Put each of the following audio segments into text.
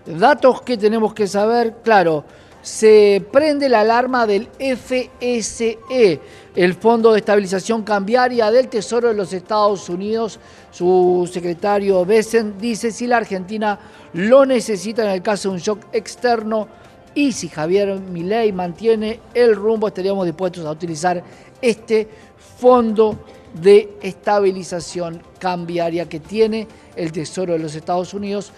Datos que tenemos que saber, claro, se prende la alarma del FSE, el Fondo de Estabilización Cambiaria del Tesoro de los Estados Unidos. Su secretario Bessent dice si la Argentina lo necesita en el caso de un shock externo y si Javier Milei mantiene el rumbo, estaríamos dispuestos a utilizar este fondo de estabilización cambiaria que tiene el Tesoro de los Estados Unidos.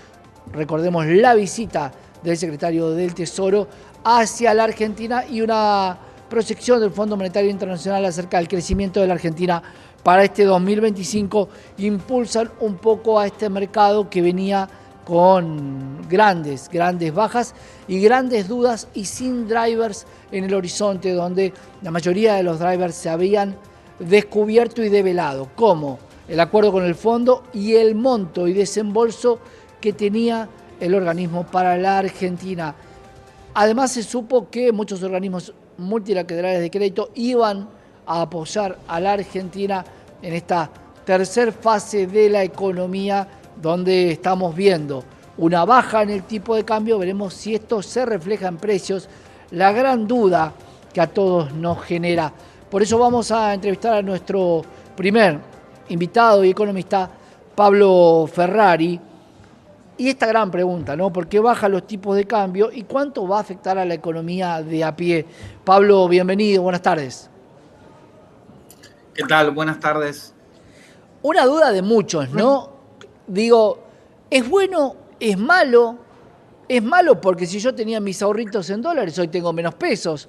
Recordemos la visita del secretario del Tesoro hacia la Argentina y una proyección del Fondo Monetario Internacional acerca del crecimiento de la Argentina para este 2025 impulsan un poco a este mercado que venía con grandes bajas y grandes dudas y sin drivers en el horizonte, donde la mayoría de los drivers se habían descubierto y develado, como el acuerdo con el fondo y el monto y desembolso que tenía el organismo para la Argentina. Además se supo que muchos organismos multilaterales de crédito iban a apoyar a la Argentina en esta tercera fase de la economía, donde estamos viendo una baja en el tipo de cambio. Veremos si esto se refleja en precios, la gran duda que a todos nos genera. Por eso vamos a entrevistar a nuestro primer invitado y economista, Pablo Ferrari. Y esta gran pregunta, ¿no? ¿Por qué bajan los tipos de cambio y cuánto va a afectar a la economía de a pie? Pablo, bienvenido, buenas tardes. ¿Qué tal? Buenas tardes. Una duda de muchos, ¿no? Digo, ¿es bueno? ¿Es malo? Es malo porque si yo tenía mis ahorritos en dólares, hoy tengo menos pesos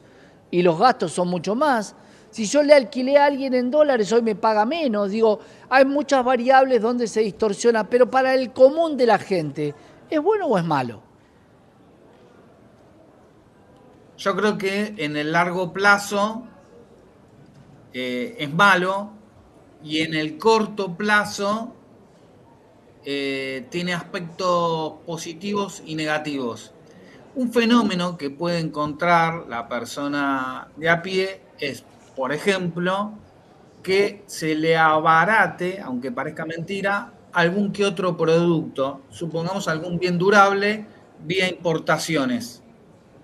y los gastos son mucho más. Si yo le alquilé a alguien en dólares, hoy me paga menos. Digo, hay muchas variables donde se distorsiona, pero para el común de la gente, ¿es bueno o es malo? Yo creo que en el largo plazo es malo y en el corto plazo tiene aspectos positivos y negativos. Un fenómeno que puede encontrar la persona de a pie es, por ejemplo, que se le abarate, aunque parezca mentira, algún que otro producto, supongamos algún bien durable vía importaciones.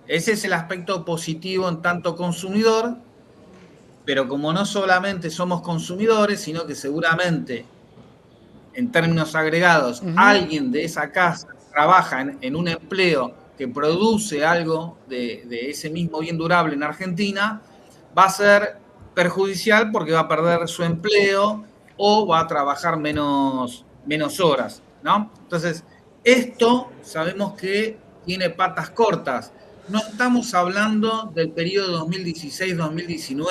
Ese es el aspecto positivo en tanto consumidor, pero como no solamente somos consumidores, sino que seguramente, en términos agregados, alguien de esa casa trabaja en un empleo que produce algo de ese mismo bien durable en Argentina, va a ser perjudicial porque va a perder su empleo o va a trabajar menos horas, ¿no? Entonces, esto sabemos que tiene patas cortas. No estamos hablando del periodo 2016-2019,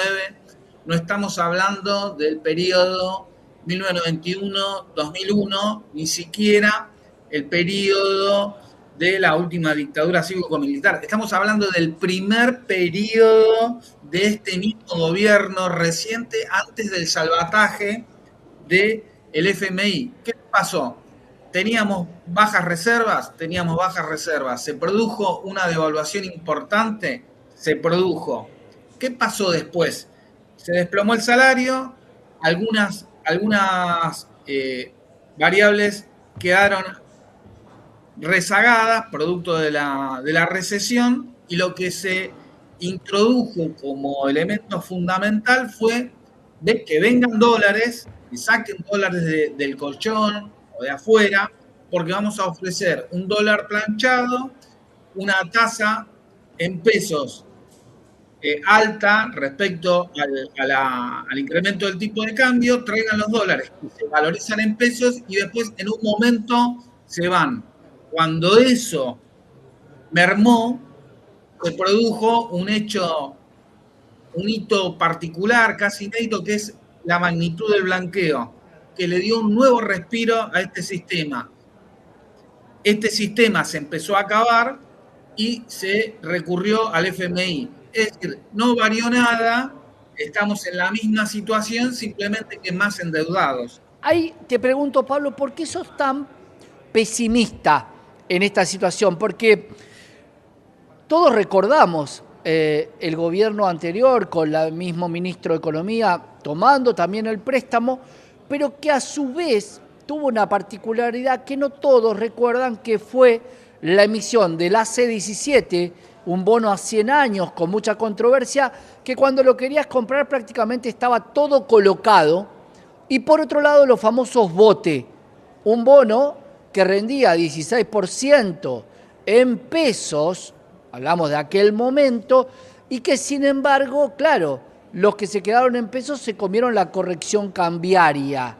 no estamos hablando del periodo 1991-2001, ni siquiera el periodo de la última dictadura cívico-militar. Estamos hablando del primer periodo de este mismo gobierno reciente antes del salvataje del FMI. ¿Qué pasó? Teníamos bajas reservas, se produjo una devaluación importante, se produjo. ¿Qué pasó después? Se desplomó el salario, algunas variables quedaron rezagadas, producto de la recesión, y lo que se introdujo como elemento fundamental fue de que vengan dólares, que saquen dólares del colchón o de afuera, porque vamos a ofrecer un dólar planchado, una tasa en pesos alta respecto al incremento del tipo de cambio, traigan los dólares que se valorizan en pesos y después en un momento se van. Cuando eso mermó, se produjo un hito particular, casi inédito, que es la magnitud del blanqueo, que le dio un nuevo respiro a este sistema. Este sistema se empezó a acabar y se recurrió al FMI. Es decir, no varió nada, estamos en la misma situación, simplemente que más endeudados. Ahí te pregunto, Pablo, ¿por qué sos tan pesimista en esta situación? Porque todos recordamos el gobierno anterior con el mismo ministro de Economía tomando también el préstamo, pero que a su vez tuvo una particularidad que no todos recuerdan, que fue la emisión del AC-17, un bono a 100 años con mucha controversia, que cuando lo querías comprar prácticamente estaba todo colocado. Y por otro lado, los famosos BOTE, un bono que rendía 16% en pesos, hablamos de aquel momento, y que sin embargo, claro, los que se quedaron en pesos se comieron la corrección cambiaria.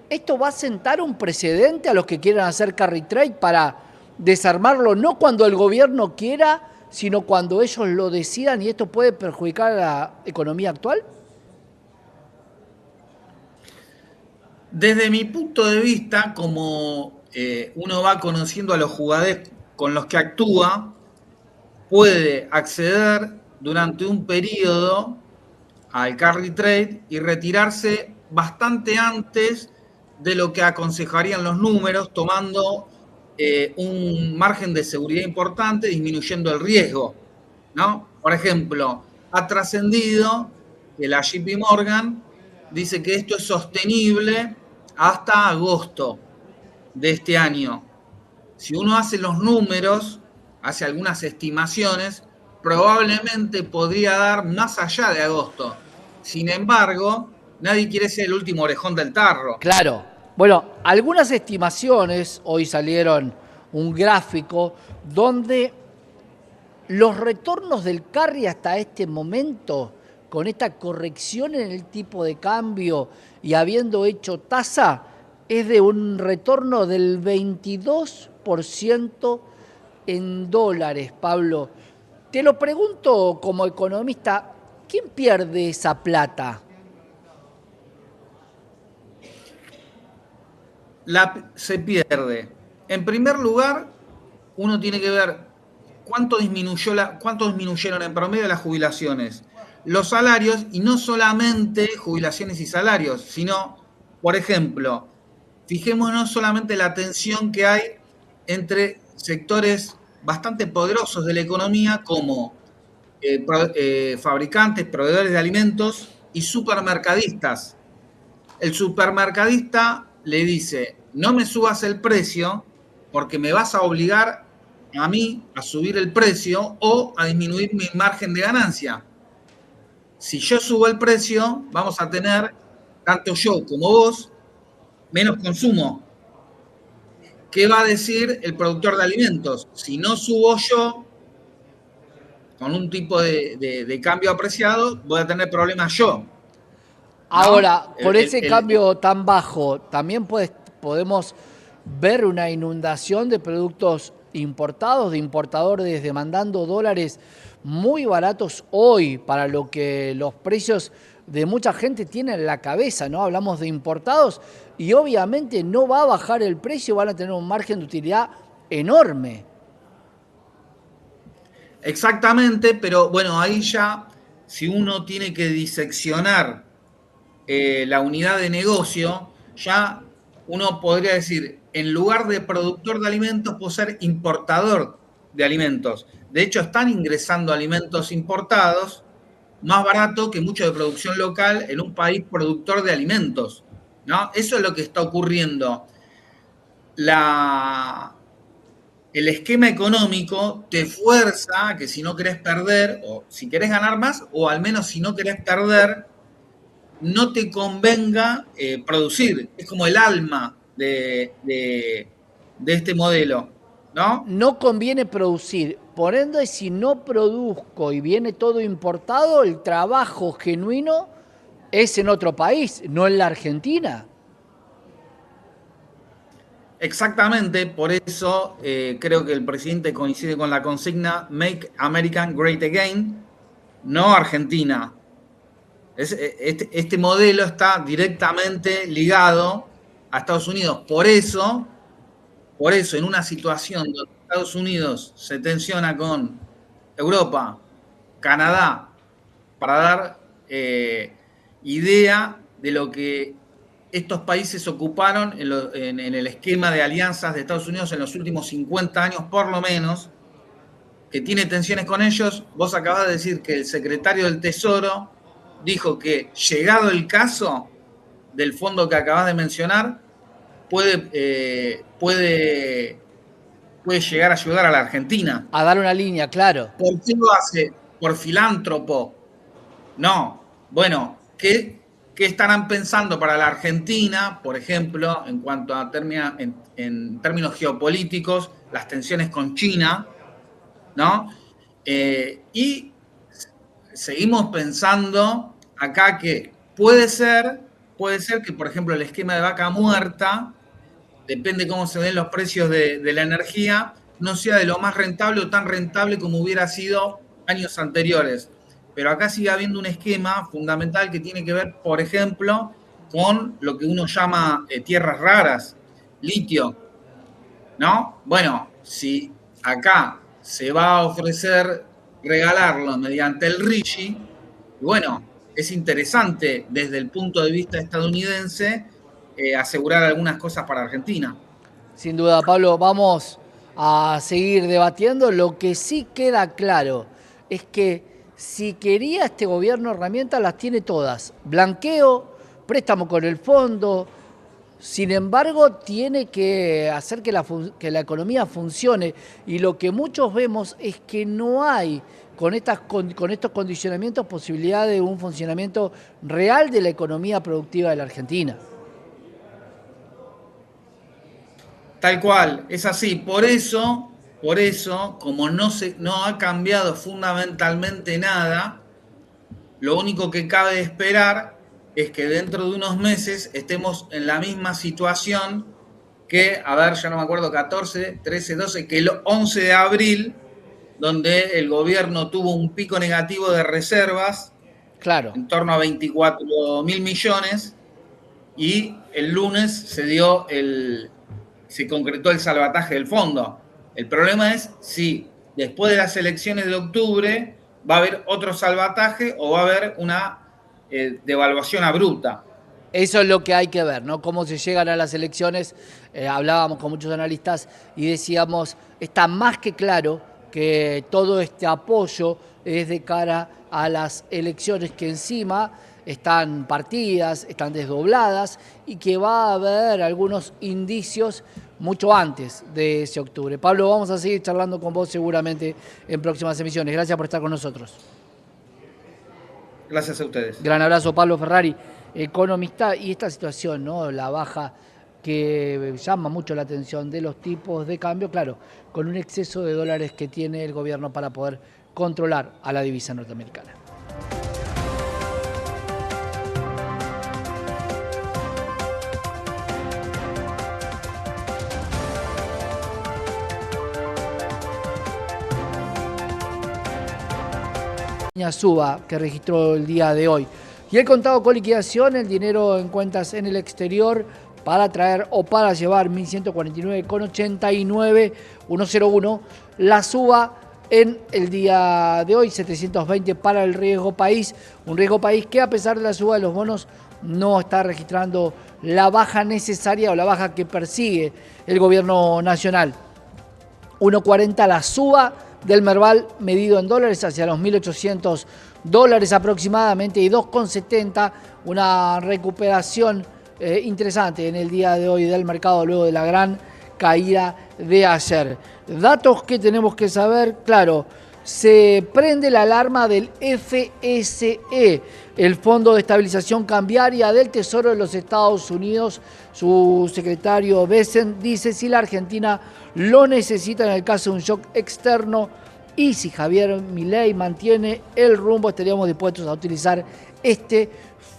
¿Esto va a sentar un precedente a los que quieran hacer carry trade para desarmarlo no cuando el gobierno quiera, sino cuando ellos lo decidan, y esto puede perjudicar a la economía actual? Desde mi punto de vista, como uno va conociendo a los jugadores con los que actúa, puede acceder durante un periodo al carry trade y retirarse bastante antes de lo que aconsejarían los números, tomando un margen de seguridad importante, disminuyendo el riesgo, ¿no? Por ejemplo, ha trascendido que la JP Morgan dice que esto es sostenible hasta agosto de este año. Si uno hace los números, hace algunas estimaciones, probablemente podría dar más allá de agosto. Sin embargo, nadie quiere ser el último orejón del tarro. Claro. Bueno, algunas estimaciones, hoy salieron un gráfico donde los retornos del carry hasta este momento, con esta corrección en el tipo de cambio y habiendo hecho tasa, es de un retorno del 22% en dólares, Pablo. Te lo pregunto como economista, ¿quién pierde esa plata? Se pierde. En primer lugar, uno tiene que ver cuánto disminuyeron en promedio las jubilaciones, los salarios, y no solamente jubilaciones y salarios, sino, por ejemplo, fijémonos solamente la tensión que hay entre sectores bastante poderosos de la economía como fabricantes, proveedores de alimentos y supermercadistas. El supermercadista le dice, no me subas el precio porque me vas a obligar a mí a subir el precio o a disminuir mi margen de ganancia. Si yo subo el precio, vamos a tener, tanto yo como vos, menos consumo. ¿Qué va a decir el productor de alimentos? Si no subo yo, con un tipo de cambio apreciado, voy a tener problemas yo, ¿no? Ahora, con ese cambio tan bajo, también podemos ver una inundación de productos importados, de importadores demandando dólares muy baratos hoy para lo que los precios de mucha gente tienen en la cabeza, ¿no? Hablamos de importados y obviamente no va a bajar el precio, van a tener un margen de utilidad enorme. Exactamente, pero bueno, ahí ya, si uno tiene que diseccionar la unidad de negocio, ya uno podría decir, en lugar de productor de alimentos, puedo ser importador de alimentos. De hecho, están ingresando alimentos importados más barato que mucho de producción local en un país productor de alimentos, ¿no? Eso es lo que está ocurriendo. El esquema económico te fuerza a que si no querés perder, o si querés ganar más, o al menos si no querés perder, no te convenga producir. Es como el alma de este modelo, ¿no? No conviene producir. Por ende, si no produzco y viene todo importado, el trabajo genuino es en otro país, no en la Argentina. Exactamente, por eso creo que el presidente coincide con la consigna Make America Great Again, no Argentina. Este modelo está directamente ligado a Estados Unidos. Por eso, en una situación donde Estados Unidos se tensiona con Europa, Canadá, para dar idea de lo que estos países ocuparon en el esquema de alianzas de Estados Unidos en los últimos 50 años, por lo menos, que tiene tensiones con ellos. Vos acabás de decir que el secretario del Tesoro dijo que, llegado el caso del fondo que acabas de mencionar, puede puede llegar a ayudar a la Argentina. A dar una línea, claro. ¿Por qué lo hace? ¿Por filántropo? No. Bueno, ¿qué estarán pensando para la Argentina, por ejemplo, en cuanto a en términos geopolíticos, las tensiones con China, ¿no? Y seguimos pensando acá que puede ser que, por ejemplo, el esquema de vaca muerta, depende cómo se den los precios de la energía, no sea de lo más rentable o tan rentable como hubiera sido años anteriores. Pero acá sigue habiendo un esquema fundamental que tiene que ver, por ejemplo, con lo que uno llama tierras raras, litio, ¿no? Bueno, si acá se va a ofrecer regalarlo mediante el RIGI, bueno, es interesante desde el punto de vista estadounidense asegurar algunas cosas para Argentina. Sin duda, Pablo, vamos a seguir debatiendo. Lo que sí queda claro es que si quería este gobierno herramientas, las tiene todas. Blanqueo, préstamo con el fondo. Sin embargo, tiene que hacer que la economía funcione. Y lo que muchos vemos es que no hay con estos condicionamientos posibilidad de un funcionamiento real de la economía productiva de la Argentina. Tal cual, es así. Por eso, como no ha cambiado fundamentalmente nada, lo único que cabe esperar es que dentro de unos meses estemos en la misma situación que, a ver, ya no me acuerdo, 14, 13, 12, que el 11 de abril, donde el gobierno tuvo un pico negativo de reservas, Claro. en torno a 24.000 millones, y el lunes se concretó el salvataje del fondo. El problema es si después de las elecciones de octubre va a haber otro salvataje o va a haber una devaluación abrupta. Eso es lo que hay que ver, ¿no? Cómo se llegan a las elecciones. Hablábamos con muchos analistas y decíamos, está más que claro que todo este apoyo es de cara a las elecciones que encima están partidas, están desdobladas y que va a haber algunos indicios mucho antes de ese octubre. Pablo, vamos a seguir charlando con vos seguramente en próximas emisiones. Gracias por estar con nosotros. Gracias a ustedes. Gran abrazo, Pablo Ferrari, economista, y esta situación, ¿no? La baja que llama mucho la atención de los tipos de cambio, claro, con un exceso de dólares que tiene el gobierno para poder controlar a la divisa norteamericana. Suba que registró el día de hoy. Y el contado con liquidación, el dinero en cuentas en el exterior para traer o para llevar 1.149,89, 101. La suba en el día de hoy, 720 para el riesgo país. Un riesgo país que a pesar de la suba de los bonos no está registrando la baja necesaria o la baja que persigue el gobierno nacional. 1.40 la suba del Merval medido en dólares hacia los $1.800 aproximadamente y 2.70 una recuperación interesante en el día de hoy del mercado luego de la gran caída de ayer. Datos que tenemos que saber, claro, se prende la alarma del FSE, el Fondo de Estabilización Cambiaria del Tesoro de los Estados Unidos. Su secretario Bessent dice si la Argentina lo necesita en el caso de un shock externo y si Javier Milei mantiene el rumbo, estaríamos dispuestos a utilizar este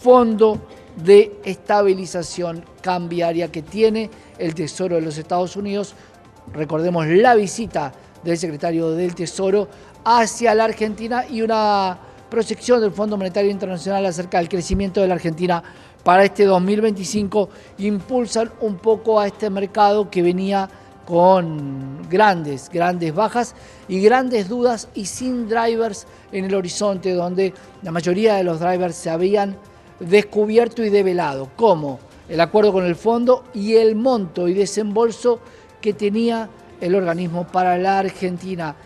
fondo de estabilización cambiaria que tiene el Tesoro de los Estados Unidos. Recordemos la visita del secretario del Tesoro hacia la Argentina y una proyección del Fondo Monetario Internacional acerca del crecimiento de la Argentina para este 2025 impulsan un poco a este mercado que venía con grandes bajas y grandes dudas y sin drivers en el horizonte, donde la mayoría de los drivers se habían descubierto y develado, como el acuerdo con el fondo y el monto y desembolso que tenía el organismo para la Argentina.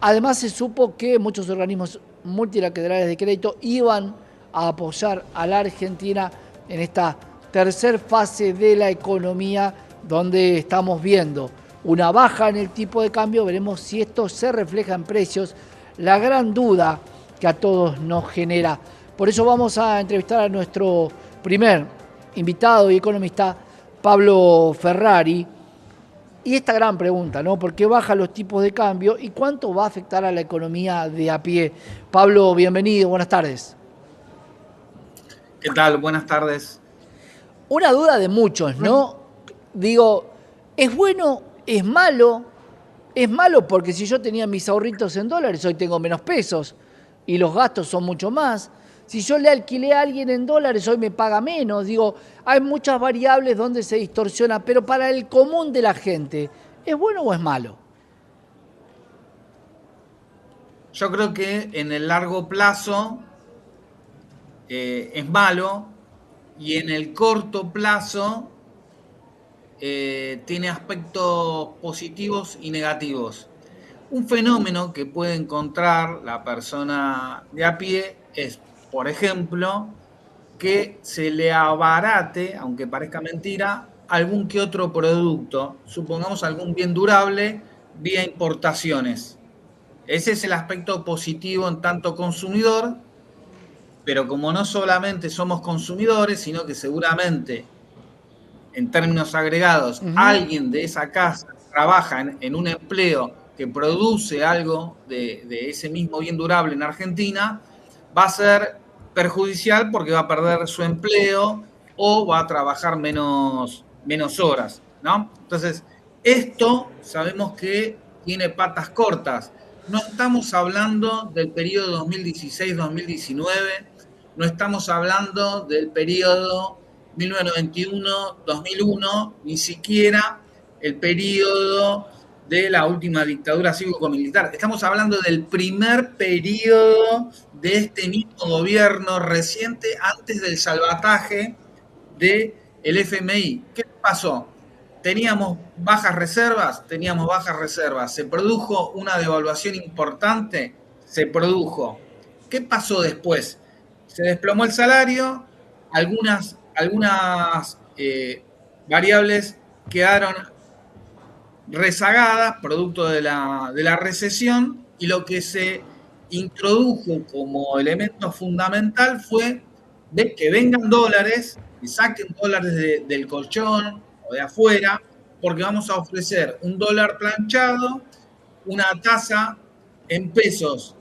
Además se supo que muchos organismos multilaterales de crédito iban a apoyar a la Argentina en esta tercera fase de la economía, donde estamos viendo una baja en el tipo de cambio, veremos si esto se refleja en precios, la gran duda que a todos nos genera. Por eso vamos a entrevistar a nuestro primer invitado y economista, Pablo Ferrari. Y esta gran pregunta, ¿no? ¿Por qué bajan los tipos de cambio y cuánto va a afectar a la economía de a pie? Pablo, bienvenido, buenas tardes. ¿Qué tal? Buenas tardes. Una duda de muchos, ¿no? Digo, ¿es bueno? ¿Es malo? Es malo porque si yo tenía mis ahorritos en dólares, hoy tengo menos pesos y los gastos son mucho más. Si yo le alquilé a alguien en dólares, hoy me paga menos. Digo, hay muchas variables donde se distorsiona, pero para el común de la gente, ¿es bueno o es malo? Yo creo que en el largo plazo es malo y en el corto plazo tiene aspectos positivos y negativos. Un fenómeno que puede encontrar la persona de a pie es, por ejemplo, que se le abarate, aunque parezca mentira, algún que otro producto, supongamos algún bien durable vía importaciones. Ese es el aspecto positivo en tanto consumidor, pero como no solamente somos consumidores, sino que seguramente, en términos agregados, alguien de esa casa trabaja en un empleo que produce algo de ese mismo bien durable en Argentina, va a ser perjudicial porque va a perder su empleo o va a trabajar menos horas, ¿no? Entonces, esto sabemos que tiene patas cortas. No estamos hablando del periodo 2016-2019, no estamos hablando del periodo 1991-2001, ni siquiera el periodo de la última dictadura cívico-militar. Estamos hablando del primer periodo de este mismo gobierno reciente antes del salvataje del FMI. ¿Qué pasó? Teníamos bajas reservas. Se produjo una devaluación importante. Se produjo. ¿Qué pasó después? Se desplomó el salario, algunas variables quedaron rezagadas, producto de la recesión, y lo que se introdujo como elemento fundamental fue de que vengan dólares, que saquen dólares del colchón o de afuera, porque vamos a ofrecer un dólar planchado, una tasa en pesos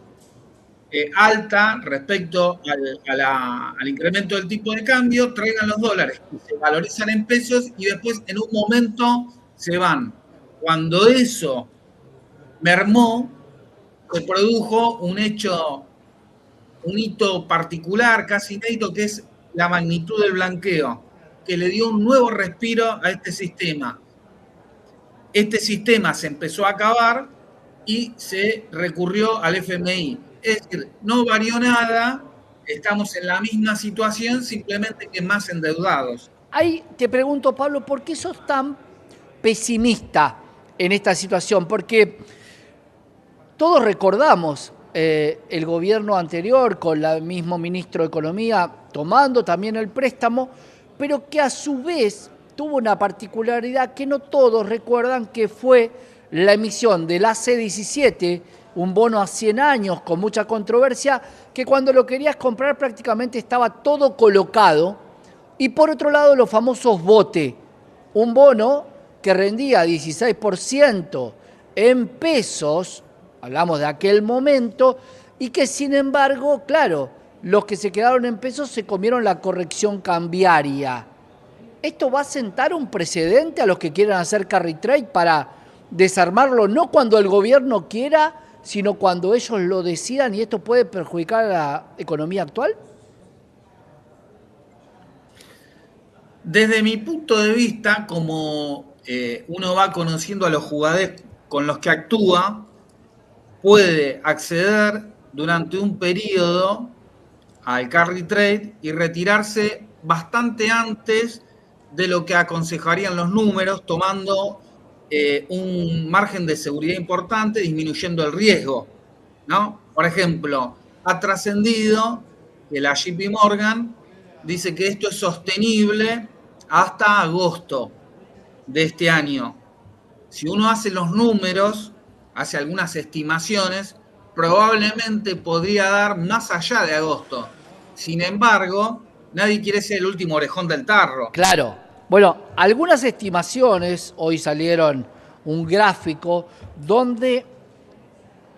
alta respecto al incremento del tipo de cambio, traigan los dólares que se valorizan en pesos y después en un momento se van. Cuando eso mermó, se produjo un hito particular, casi inédito, que es la magnitud del blanqueo, que le dio un nuevo respiro a este sistema. Este sistema se empezó a acabar y se recurrió al FMI. Es decir, no varió nada, estamos en la misma situación, simplemente que más endeudados. Ahí te pregunto, Pablo, ¿por qué sos tan pesimista en esta situación? Porque todos recordamos el gobierno anterior con el mismo ministro de Economía tomando también el préstamo, pero que a su vez tuvo una particularidad que no todos recuerdan, que fue la emisión del AC-17, un bono a 100 años con mucha controversia, que cuando lo querías comprar prácticamente estaba todo colocado. Y por otro lado, los famosos BOTE, un bono que rendía 16% en pesos, hablamos de aquel momento, y que sin embargo, claro, los que se quedaron en pesos se comieron la corrección cambiaria. ¿Esto va a sentar un precedente a los que quieran hacer carry trade para desarmarlo, no cuando el gobierno quiera, sino cuando ellos lo decidan, y esto puede perjudicar a la economía actual? Desde mi punto de vista, como uno va conociendo a los jugadores con los que actúa, puede acceder durante un periodo al carry trade y retirarse bastante antes de lo que aconsejarían los números, tomando un margen de seguridad importante, disminuyendo el riesgo, ¿no? Por ejemplo, ha trascendido que la JP Morgan dice que esto es sostenible hasta agosto de este año. si uno hace los números, hace algunas estimaciones, probablemente podría dar más allá de agosto. Sin embargo, nadie quiere ser el último orejón del tarro. Claro. Bueno, algunas estimaciones, hoy salieron un gráfico donde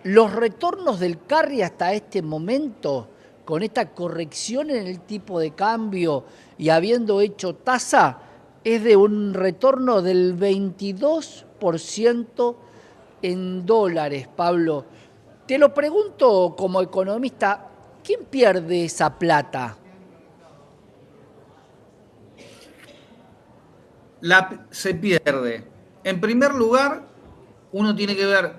los retornos del carry hasta este momento, con esta corrección en el tipo de cambio y habiendo hecho tasa, es de un retorno del 22% en dólares, Pablo. Te lo pregunto como economista, ¿quién pierde esa plata? Se pierde. En primer lugar, uno tiene que ver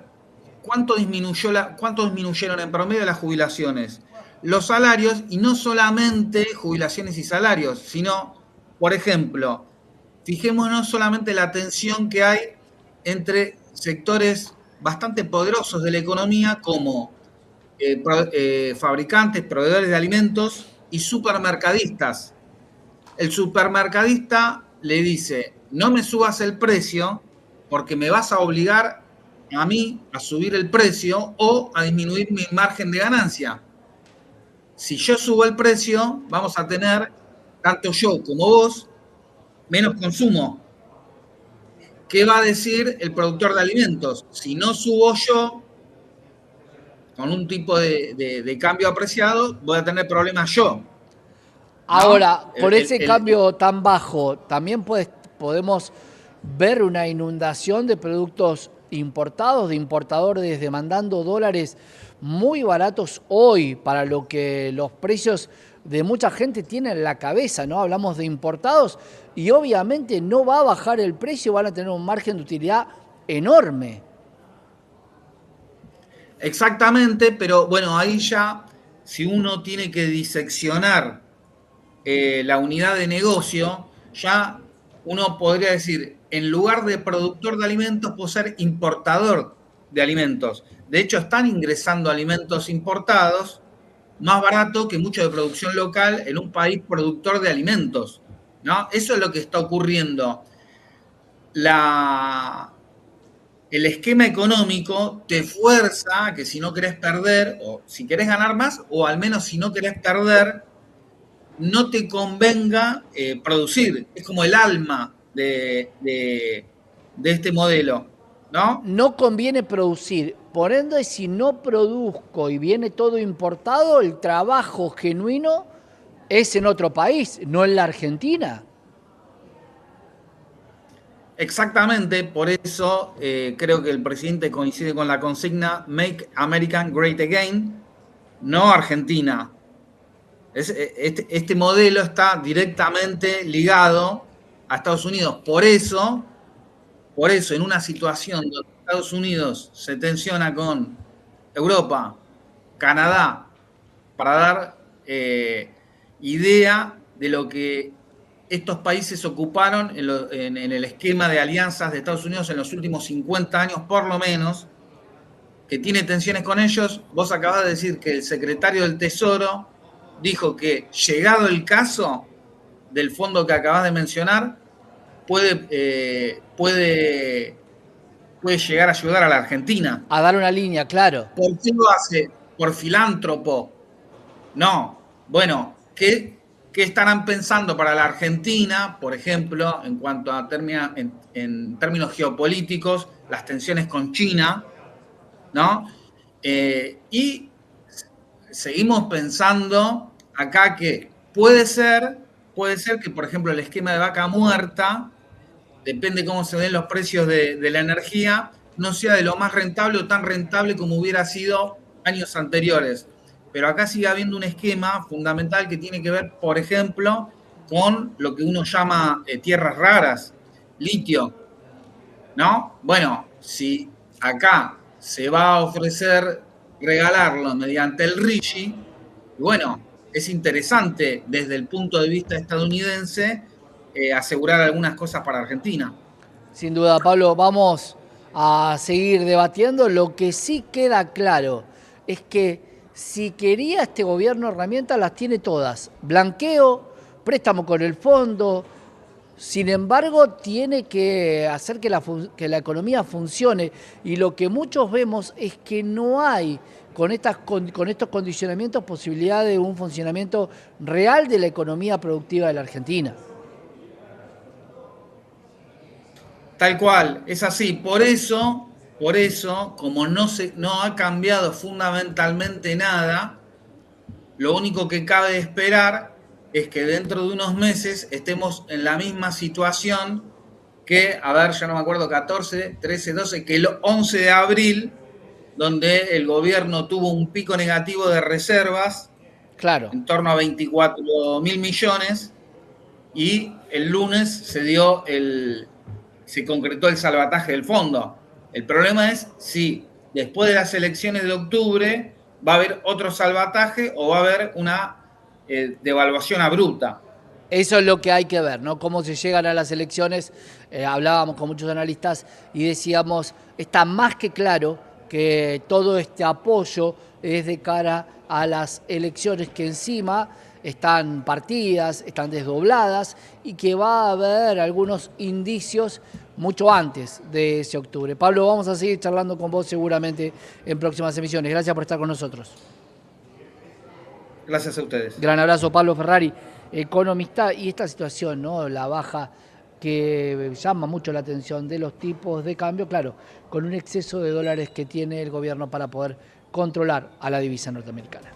cuánto disminuyeron en promedio las jubilaciones, los salarios, y no solamente jubilaciones y salarios, sino, por ejemplo, fijémonos solamente la tensión que hay entre sectores bastante poderosos de la economía como fabricantes, proveedores de alimentos y supermercadistas. El supermercadista le dice, no me subas el precio porque me vas a obligar a mí a subir el precio o a disminuir mi margen de ganancia. Si yo subo el precio, vamos a tener, tanto yo como vos, menos consumo. ¿Qué va a decir el productor de alimentos? Si no subo yo, con un tipo de cambio apreciado, voy a tener problemas yo. ¿No? Ahora, por ese cambio tan bajo, también podemos ver una inundación de productos importados, de importadores demandando dólares muy baratos hoy para lo que los precios de mucha gente tienen en la cabeza, ¿no? Hablamos de importados y obviamente no va a bajar el precio, van a tener un margen de utilidad enorme. Exactamente, pero bueno, ahí ya, si uno tiene que diseccionar la unidad de negocio, ya uno podría decir, en lugar de productor de alimentos, puedo ser importador de alimentos. De hecho, están ingresando alimentos importados más barato que mucho de producción local en un país productor de alimentos, ¿no? Eso es lo que está ocurriendo. El esquema económico te fuerza a que si no querés perder, o si querés ganar más, o al menos si no querés perder, no te convenga producir. Es como el alma de este modelo, ¿no? No conviene producir. Por ende, si no produzco y viene todo importado, el trabajo genuino es en otro país, no en la Argentina. Exactamente, por eso creo que el presidente coincide con la consigna Make America Great Again, no Argentina. Este modelo está directamente ligado a Estados Unidos. Por eso, en una situación donde Estados Unidos se tensiona con Europa, Canadá, para dar idea de lo que estos países ocuparon en el esquema de alianzas de Estados Unidos en los últimos 50 años, por lo menos, que tiene tensiones con ellos. Vos acabás de decir que el secretario del Tesoro dijo que, llegado el caso del fondo que acabas de mencionar, puede llegar a ayudar a la Argentina. A dar una línea, claro. ¿Por qué lo hace? ¿Por filántropo? No. Bueno, ¿qué estarán pensando para la Argentina, por ejemplo, en cuanto a en términos geopolíticos, las tensiones con China, ¿no? Y seguimos pensando acá que puede ser que, por ejemplo, el esquema de vaca muerta, depende cómo se den los precios de la energía, no sea de lo más rentable o tan rentable como hubiera sido años anteriores. Pero acá sigue habiendo un esquema fundamental que tiene que ver, por ejemplo, con lo que uno llama tierras raras, litio, ¿no? Bueno, si acá se va a ofrecer regalarlo mediante el RIGI, bueno, es interesante desde el punto de vista estadounidense asegurar algunas cosas para Argentina. Sin duda, Pablo, vamos a seguir debatiendo. Lo que sí queda claro es que si quería este gobierno herramientas, las tiene todas. Blanqueo, préstamo con el fondo, Sin embargo, tiene que hacer que la economía funcione, y lo que muchos vemos es que no hay con estos condicionamientos posibilidad de un funcionamiento real de la economía productiva de la Argentina. Tal cual, es así. Por eso, como no ha cambiado fundamentalmente nada, lo único que cabe esperar es que dentro de unos meses estemos en la misma situación que, a ver, ya no me acuerdo, 14, 13, 12, que el 11 de abril, donde el gobierno tuvo un pico negativo de reservas, claro, en torno a 24.000 millones, y el lunes se concretó el salvataje del fondo. El problema es si después de las elecciones de octubre va a haber otro salvataje o va a haber una devaluación abrupta. eso es lo que hay que ver, ¿no? Cómo se llegan a las elecciones. Hablábamos con muchos analistas y decíamos, está más que claro que todo este apoyo es de cara a las elecciones, que encima están partidas, están desdobladas, y que va a haber algunos indicios mucho antes de ese octubre. Pablo, vamos a seguir charlando con vos seguramente en próximas emisiones. Gracias por estar con nosotros. Gracias a ustedes. Gran abrazo, Pablo Ferrari, economista. Y esta situación, ¿no? La baja que llama mucho la atención de los tipos de cambio, claro, con un exceso de dólares que tiene el gobierno para poder controlar a la divisa norteamericana.